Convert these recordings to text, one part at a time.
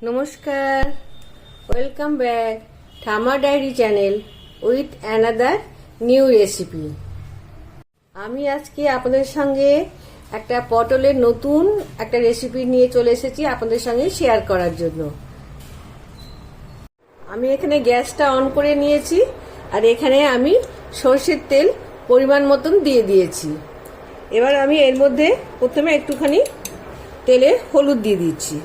নমস্কার, welcome back Thamma diary channel with another new recipe. আমি আজকে আপনাদের সঙ্গে একটা পটলের নতুন একটা রেসিপি নিয়ে চলে এসেছি আপনাদের সঙ্গে শেয়ার করার জন্য। আমি এখানে গ্যাসটা অন করে নিয়েছি আর এখানে আমি সরষের তেল পরিমাণ মতন দিয়ে দিয়েছি। এবার আমি এর মধ্যে প্রথমে একটুখানি তেলে হলুদ দিয়ে দিচ্ছি।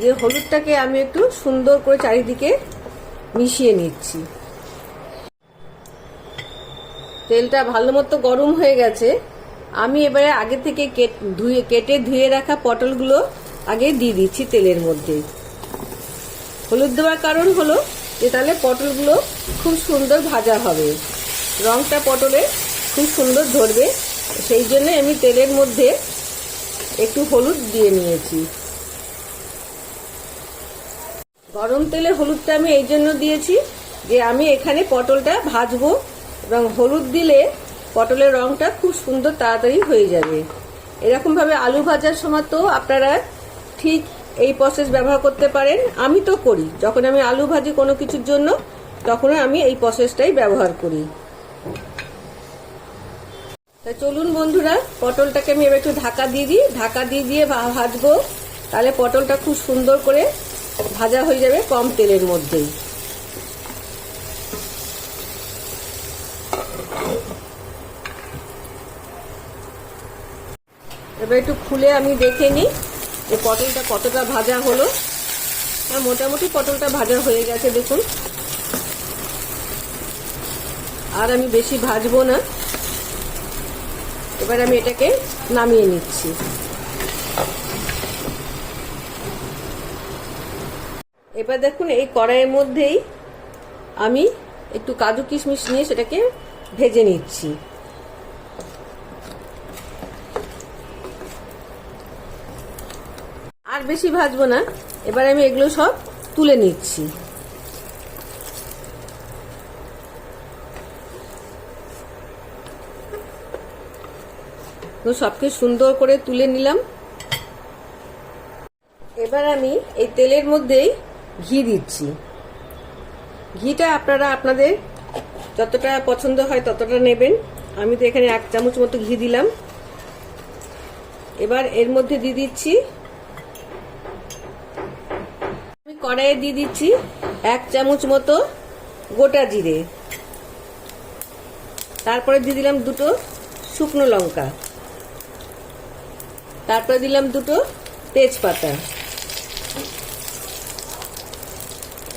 যে হলুদটাকে আমি একটু সুন্দর করে চারিদিকে মিশিয়ে নিচ্ছি। তেলটা ভালো মতো গরম হয়ে গেছে। আমি এবারে আগে থেকে কেটে ধুয়ে রাখা পটলগুলো আগে দিয়ে দিচ্ছি তেলের মধ্যে। হলুদ দেওয়ার কারণ হলো যে তাহলে পটলগুলো খুব সুন্দর ভাজা হবে, রংটা পটলে খুব সুন্দর ধরবে, সেই জন্য আমি তেলের মধ্যে একটু হলুদ দিয়ে নিয়েছি। গরম তেলে হলুদটা আমি এই জন্য দিয়েছি যে আমি এখানে পটলটা ভাজবো এবং হলুদ দিলে পটলের রংটা খুব সুন্দর তাড়াতাড়ি হয়ে যাবে। এরকমভাবে আলু ভাজার সময় তো আপনারা ঠিক এই প্রসেস ব্যবহার করতে পারেন। আমি তো করি, যখন আমি আলু ভাজি কোনো কিছুর জন্য তখন আমি এই প্রসেসটাই ব্যবহার করি। তা চলুন বন্ধুরা, পটলটাকে আমি এবার একটু ঢাকা দিয়ে দিই। ঢাকা দিয়ে ভাজবো, তাহলে পটলটা খুব সুন্দর করে ভাজা হয়ে যাবে কম তেলের মধ্যেই। এবার একটু খুলে আমি দেখে নিই যে পটলটা কতটা ভাজা হলো। মোটামুটি পটলটা ভাজা হয়ে গেছে দেখুন। আর আমি বেশি ভাজবো না। এবার আমি এটাকে নামিয়ে নিচ্ছি। এবার দেখুন এই কড়াইয়ের মধ্যেই আমি একটু কাজু কিশমিশ নিয়ে সেটাকে ভেজে নিচ্ছি। আর বেশি ভাজবো না। এবার আমি এগুলো সব তুলে নিচ্ছি। সবকে সুন্দর করে তুলে নিলাম। এবার আমি এই তেলের মধ্যেই ঘি দিচ্ছি। ঘিটা আপনারা আপনাদের যতটা পছন্দ হয় ততটা নেবেন। আমি তো এখানে 1 চামচ মতো ঘি দিলাম। এবার এর মধ্যে দিয়ে দিচ্ছি, আমি কড়াইয়ে দিয়ে দিচ্ছি 1 চামচ মতো গোটা জিরে। তারপরে দিয়ে দিলাম 2টো শুকনো লঙ্কা। তারপরে দিলাম 2টো তেজপাতা।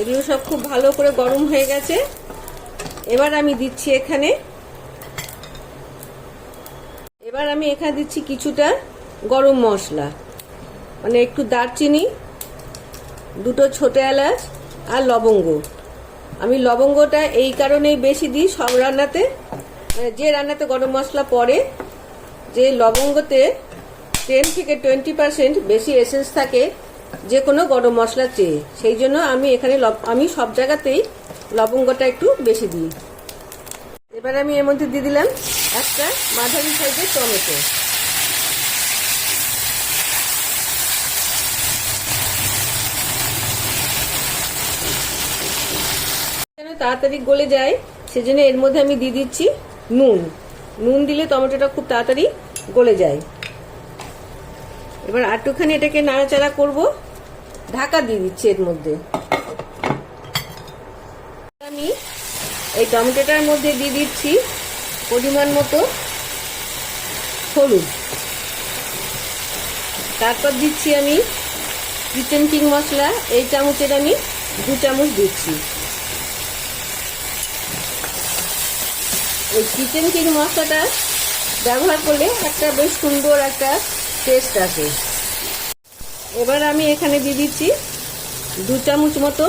এগুলো সব খুব ভালো করে গরম হয়ে গেছে। এবার আমি দিচ্ছি এখানে দিচ্ছি কিছুটা গরম মশলা, মানে একটু দারচিনি, 2টো ছোট এলাচ আর লবঙ্গ। আমি লবঙ্গটা এই কারণেই বেশি দিই সব রান্নাতে, যে রান্নাতে গরম মশলা পড়ে, যে লবঙ্গতে 10 থেকে 20% বেশি এসেন্স থাকে যে কোনো গরম মশলা চেয়ে, সেই জন্য আমি এখানে আমি সব জায়গাতেই লবঙ্গটা একটু বেশি দিই। এবার আমি এর মধ্যে দিয়ে দিলাম একটা মাঝারি সাইজের টমেটো। তাড়াতাড়ি গলে যায় সেজন্য এর মধ্যে আমি দিয়ে দিচ্ছি নুন দিলে টমেটোটা খুব তাড়াতাড়ি গলে যায়। এবার একটুখানি এটাকে নাড়াচাড়া করব, ঢাকা দিয়ে দিচ্ছি। এর মধ্যে আমি এই টমেটোটার মধ্যে দিয়ে দিচ্ছি পরিমাণ মতো হলুদ। তারপর দিচ্ছি আমি কিচেন কিং মশলা, এই চামচের আমি 2 চামচ দিচ্ছি। এই কিচেন কিং মশলাটা ব্যবহার করলে একটা বেশ সুন্দর একটা টেস্ট আসে। এবার আমি এখানে দিয়ে দিচ্ছি 2 চামচ মতো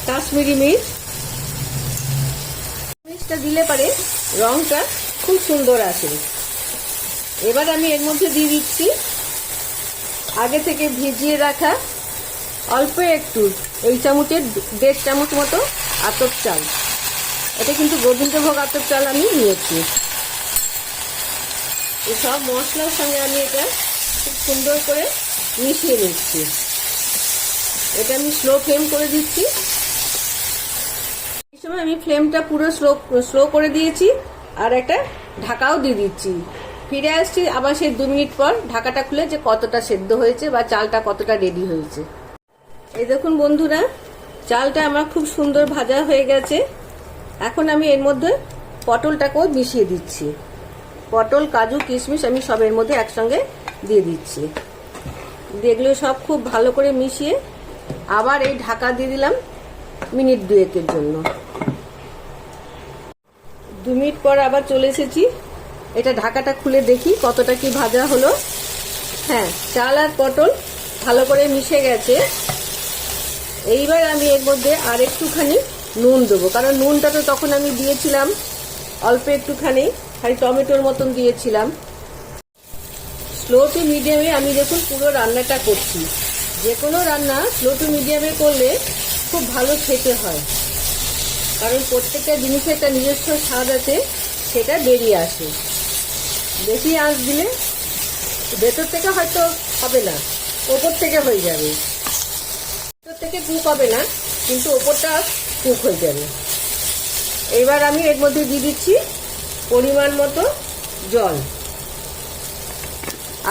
কাশ্মীরি মির্চ। মির্চটা দিলে পারে রংটা খুব সুন্দর আসে। এবার আমি এর মধ্যে দিয়ে দিচ্ছি আগে থেকে ভিজিয়ে রাখা অল্প একটু, এই চামচের 1.5 চামচ মতো আতপ চাল। এটা কিন্তু গোবিন্দভোগ আতপ চাল আমি নিয়েছি। এই সব মশলার সঙ্গে আমি এটা খুব সুন্দর করে মিশিয়ে নিচ্ছি। এটা আমি স্লো ফ্লেম করে দিচ্ছি। এই সময় আমি ফ্লেমটা পুরো স্লো করে দিয়েছি আর একটা ঢাকাও দিয়ে দিচ্ছি। ফিরে আসছি আবার সেই 2 মিনিট পর ঢাকাটা খুলে যে কতটা সেদ্ধ হয়েছে বা চালটা কতটা রেডি হয়েছে। এই দেখুন বন্ধুরা, চালটা আমার খুব সুন্দর ভাজা হয়ে গেছে। এখন আমি এর মধ্যে পটলটাকেও মিশিয়ে দিচ্ছি। পটল, কাজু, কিশমিশ আমি সব এর মধ্যে একসঙ্গে দিয়ে দিচ্ছি। এগুলো সব খুব ভালো করে মিশিয়ে আবার এই ঢাকা দিয়ে দিলাম মিনিট 2-এর জন্য। 2 মিনিট পর আবার চলে এসেছি। এটা ঢাকাটা খুলে দেখি কতটা কি ভাজা হলো। হ্যাঁ, চাল আর পটল ভালো করে মিশে গেছে। এইবার আমি এর মধ্যে আর একটুখানি নুন দেবো, কারণ নুনটা তো তখন আমি দিয়েছিলাম অল্প একটুখানি, খালি টমেটোর মতন দিয়েছিলাম। স্লো টু মিডিয়ামে আমি দেখুন পুরো রান্নাটা করছি। যে কোনো রান্না স্লো টু মিডিয়ামে করলে খুব ভালো খেতে হয়, কারণ প্রত্যেকটা জিনিসের একটা নিজস্ব স্বাদ আছে, সেটা বেরিয়ে আসে। বেশি আঁচ দিলে ভেতর থেকে হয়তো হবে না, ওপর থেকে হয়ে যাবে। ভেতর থেকে কুক হবে না, কিন্তু ওপরটা কুক হয়ে যাবে। এইবার আমি এর মধ্যে দিয়ে দিচ্ছি পরিমাণ মতো জল।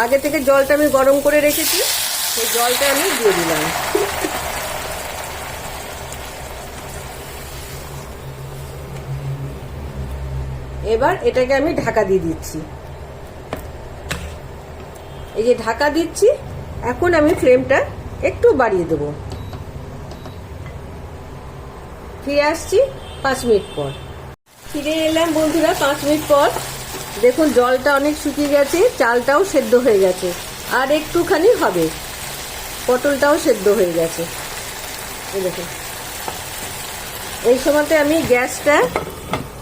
আগে থেকে জলটা আমি গরম করে রেখেছি, সেই জলটা আমি দিয়ে দিলাম। এবার এটাকে আমি ঢাকা দিয়ে দিচ্ছি। এই যে ঢাকা দিচ্ছি, এখন আমি ফ্লেমটা একটু বাড়িয়ে দেবো। ফিরে আসছি 5 মিনিট পর। ফিরে এলাম বন্ধুরা 5 মিনিট পর। দেখুন জলটা অনেক শুকিয়ে গেছে, চালটাও সেদ্ধ হয়ে গেছে, আর একটুখানি হবে, পটলটাও সেদ্ধ হয়ে গেছে। এই দেখুন, এই সময়তে আমি গ্যাসটা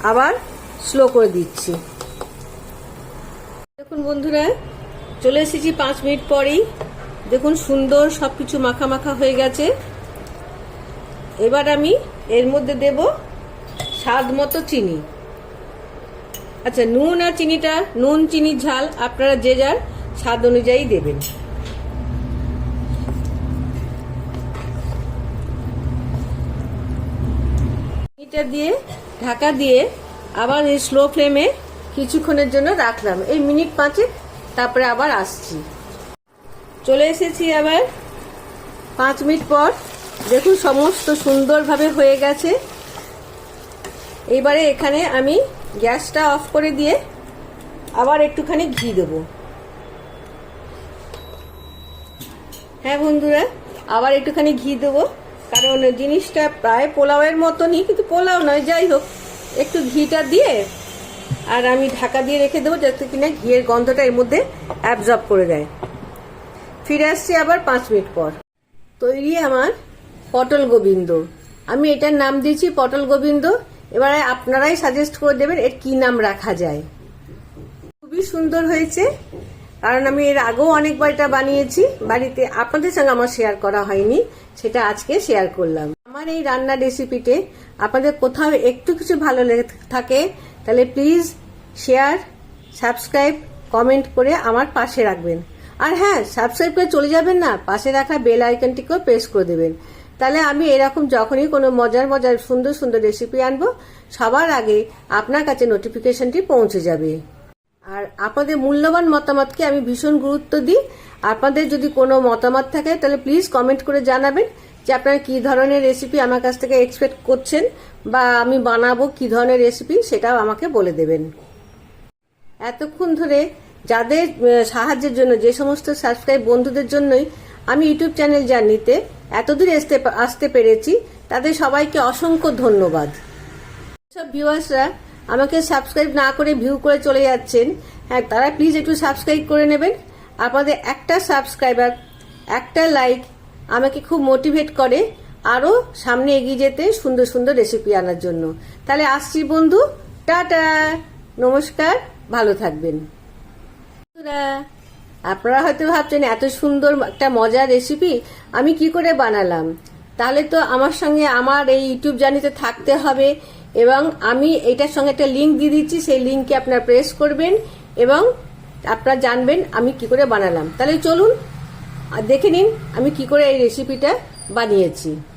আবার স্লো করে দিচ্ছি। দেখুন বন্ধুরা, চলে এসেছি 5 মিনিট পরেই। দেখুন সুন্দর সবকিছু মাখা মাখা হয়ে গেছে। এবার আমি এর মধ্যে দেব স্বাদ মতো চিনি। আচ্ছা, নুন আর চিনিটা, নুন চিনির ঝাল আপনারা যে যার স্বাদ অনুযায়ী দেবেন। চিনিটা দিয়ে ঢাকা দিয়ে আবার এই স্লো ফ্লেমে কিছুক্ষণের জন্য রাখলাম, এই মিনিট 5। তারপরে আবার আসছি। চলে এসেছি আবার 5 মিনিট পর। দেখুন সমস্ত সুন্দরভাবে হয়ে গেছে। এইবারে এখানে আমি গ্যাসটা অফ করে দিয়ে আবার একটুখানি ঘি দেবো। হ্যাঁ বন্ধুরা, আবার একটুখানি ঘি দেবো, কারণ জিনিসটা প্রায় পোলাওয়ের মতনই, কিন্তু পোলাও নয়, যাই হোক, একটু ঘিটা দিয়ে আর আমি ঢাকা দিয়ে রেখে দেবো, যাতে কিনা ঘিয়ের গন্ধটা এর মধ্যে অ্যাবজর্ব করে দেয়। ফিরে আসছি আবার 5 মিনিট পর। তৈরি আমার পটল গোবিন্দ। আমি এটার নাম দিয়েছি পটল গোবিন্দ। এবারে আপনারাই সাজেস্ট করে দেবেন এর কি নাম রাখা যায়। খুবই সুন্দর হয়েছে, কারণ আমি এর আগেও অনেকবার এটা বানিয়েছি বাড়িতে, আপনাদের সঙ্গে আমার শেয়ার করা হয়নি, সেটা আজকে শেয়ার করলাম। আমার এই রান্নার রেসিপিতে আপনাদের কোথাও একটু কিছু ভালো লেগে থাকে তাহলে প্লিজ শেয়ার, সাবস্ক্রাইব, কমেন্ট করে আমার পাশে রাখবেন। আর হ্যাঁ, সাবস্ক্রাইব করে চলে যাবেন না, পাশে রাখা বেল আইকনটিকেও প্রেস করে দেবেন। তাহলে আমি এরকম যখনই কোনো মজার মজার সুন্দর সুন্দর রেসিপি আনবো, সবার আগে আপনার কাছে নোটিফিকেশনটি পৌঁছে যাবে। আর আপনাদের মূল্যবান মতামতকে আমি ভীষণ গুরুত্ব দিই। আপনাদের যদি কোনো মতামত থাকে তাহলে প্লিজ কমেন্ট করে জানাবেন যে আপনারা কী ধরনের রেসিপি আমার কাছ থেকে এক্সপেক্ট করছেন, বা আমি বানাবো কী ধরনের রেসিপি সেটাও আমাকে বলে দেবেন। এতক্ষণ ধরে যাদের সাহায্যের জন্য, যে সমস্ত সাবস্ক্রাইব বন্ধুদের জন্যই আমি ইউটিউব চ্যানেল জার্নিতে এতদূর আসতে পেরেছি, তাদের সবাইকে অসংখ্য ধন্যবাদ। সব ভিউয়ার্সরা আমাকে সাবস্ক্রাইব না করে ভিউ করে চলে যাচ্ছেন, হ্যাঁ তারা প্লিজ একটু সাবস্ক্রাইব করে নেবেন। আপনাদের একটা সাবস্ক্রাইবার, একটা লাইক আমাকে খুব মোটিভেট করে আরও সামনে এগিয়ে যেতে, সুন্দর সুন্দর রেসিপি আনার জন্য। তাহলে আসছি বন্ধু, টাটা, নমস্কার, ভালো থাকবেন। আপনারা হয়তো ভাবছেন এত সুন্দর একটা মজার রেসিপি আমি কি করে বানালাম, তাহলে তো আমার সঙ্গে আমার এই ইউটিউব জার্নিতে থাকতে হবে, এবং আমি এইটার সঙ্গে একটা লিঙ্ক দিয়ে দিচ্ছি, সেই লিঙ্কে আপনারা প্রেস করবেন এবং আপনারা জানবেন আমি কি করে বানালাম। তাহলে চলুন দেখে নিন আমি কি করে এই রেসিপিটা বানিয়েছি।